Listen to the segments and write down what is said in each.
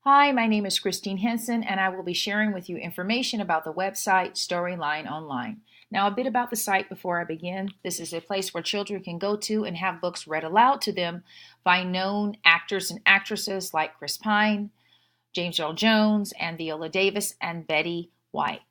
Hi, my name is Christine Henson, and I will be sharing with you information about the website Storyline Online. Now, a bit about the site before I begin. This is a place where children can go to and have books read aloud to them by known actors and actresses like Chris Pine, James Earl Jones, and Viola Davis, and Betty White.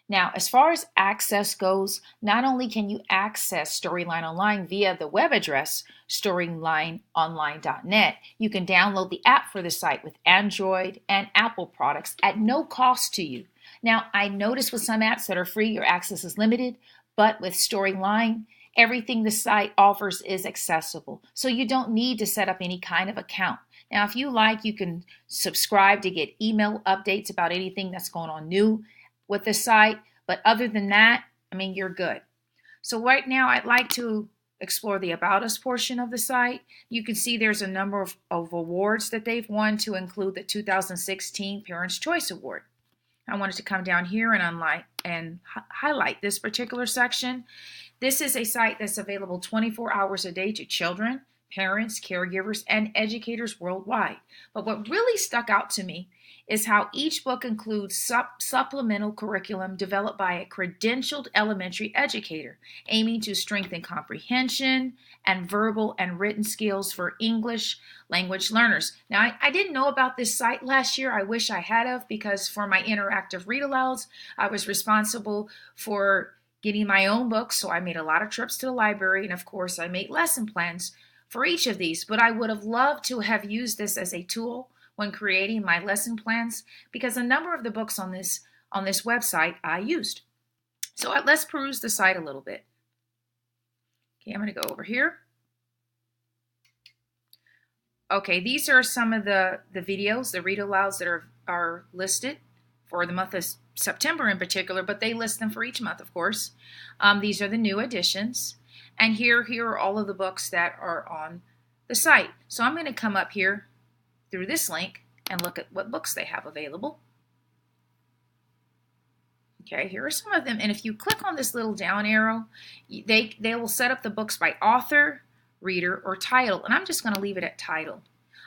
Now, as far as access goes, not only can you access Storyline Online via the web address storylineonline.net, you can download the app for the site with Android and Apple products at no cost to you. Now, I notice with some apps that are free, your access is limited, but with Storyline, everything the site offers is accessible. So you don't need to set up any kind of account. Now, if you like, you can subscribe to get email updates about anything that's going on new with the site, but other than that, you're good. So right now, I'd like to explore the About Us portion of the site. You can see there's a number of awards that they've won, to include the 2016 Parents' Choice Award. I wanted to come down here and highlight this particular section. This is a site that's available 24 hours a day to children, parents, caregivers, and educators worldwide. But what really stuck out to me is how each book includes supplemental curriculum developed by a credentialed elementary educator, aiming to strengthen comprehension and verbal and written skills for English language learners. Now, I didn't know about this site last year. I wish I had of, because for my interactive read-alouds, I was responsible for getting my own books, so I made a lot of trips to the library, and of course, I made lesson plans for each of these. But I would have loved to have used this as a tool when creating my lesson plans, because a number of the books on this website I used. So let's peruse the site a little bit. Okay, I'm going to go over here. Okay, these are some of the videos, the read-alouds that are listed for the month of September in particular, but they list them for each month, of course. These are the new editions. And here are all of the books that are on the site. So I'm going to come up here through this link and look at what books they have available. Okay, here are some of them. And if you click on this little down arrow, they will set up the books by author, reader, or title. And I'm just going to leave it at title.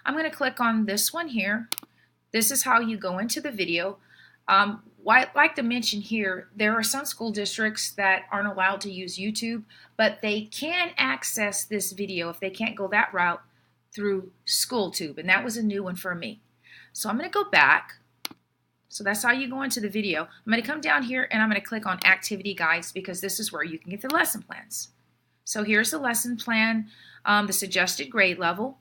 I'm going to click on this one here. This is how you go into the video. I'd like to mention here, there are some school districts that aren't allowed to use YouTube, but they can access this video, if they can't go that route, through SchoolTube, and that was a new one for me. So I'm going to go back. So that's how you go into the video. I'm going to come down here and I'm going to click on Activity Guides, because this is where you can get the lesson plans. So here's the lesson plan, the suggested grade level,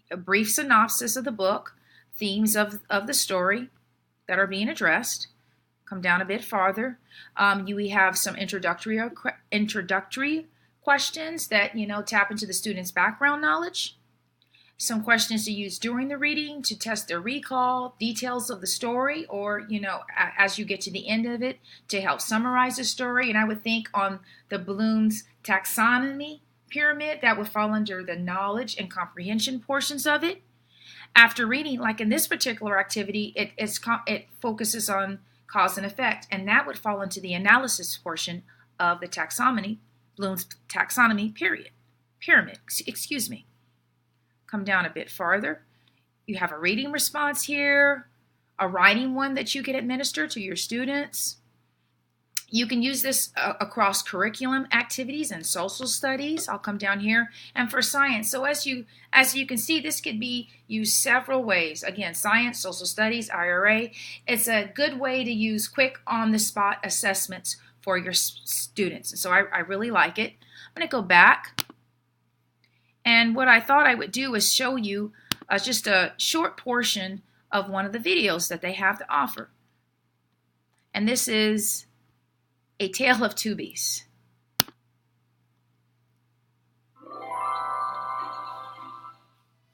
a brief synopsis of the book, themes of the story that are being addressed. Come down a bit farther. We have some introductory questions that tap into the student's background knowledge. Some questions to use during the reading to test their recall, details of the story, or as you get to the end of it, to help summarize the story. And I would think on the Bloom's taxonomy pyramid, that would fall under the knowledge and comprehension portions of it. After reading, like in this particular activity, it focuses on cause and effect, and that would fall into the analysis portion of the taxonomy, Bloom's taxonomy pyramid. Excuse me. Come down a bit farther. You have a reading response here, a writing one that you can administer to your students. You can use this across curriculum activities and social studies. I'll come down here. And for science, so as you can see, this could be used several ways. Again, science, social studies, IRA. It's a good way to use quick on-the-spot assessments for your students. And so I really like it. I'm going to go back. And what I thought I would do is show you just a short portion of one of the videos that they have to offer. And this is A Tale of Two Beasts.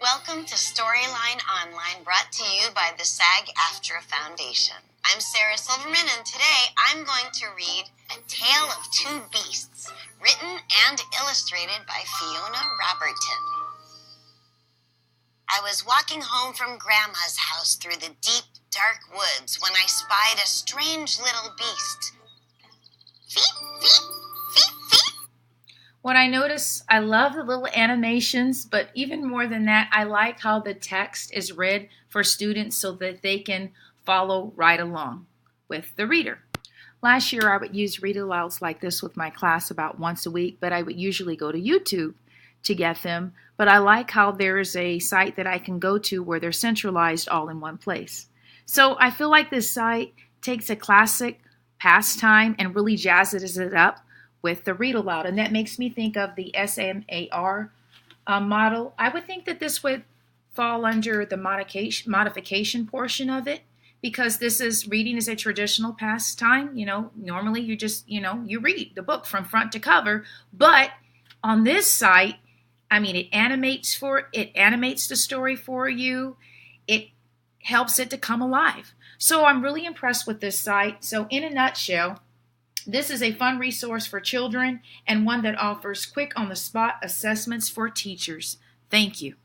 Welcome to Storyline Online, brought to you by the SAG-AFTRA Foundation. I'm Sarah Silverman, and today I'm going to read A Tale of Two Beasts, written and illustrated by Fiona Robertson. I was walking home from Grandma's house through the deep, dark woods when I spied a strange little beast. Feep, feep, feep, feep. What I notice, I love the little animations, but even more than that, I like how the text is read for students so that they can follow right along with the reader. Last year, I would use read alouds like this with my class about once a week, but I would usually go to YouTube to get them. But I like how there's a site that I can go to where they're centralized all in one place. So I feel like this site takes a classic pastime and really jazzes it up with the read aloud. And that makes me think of the SMAR model. I would think that this would fall under the modification portion of it, because this is reading is a traditional pastime. Normally you just, you read the book from front to cover. But on this site, it animates the story for you. It helps it to come alive. So I'm really impressed with this site. So in a nutshell, this is a fun resource for children and one that offers quick on the spot assessments for teachers. Thank you.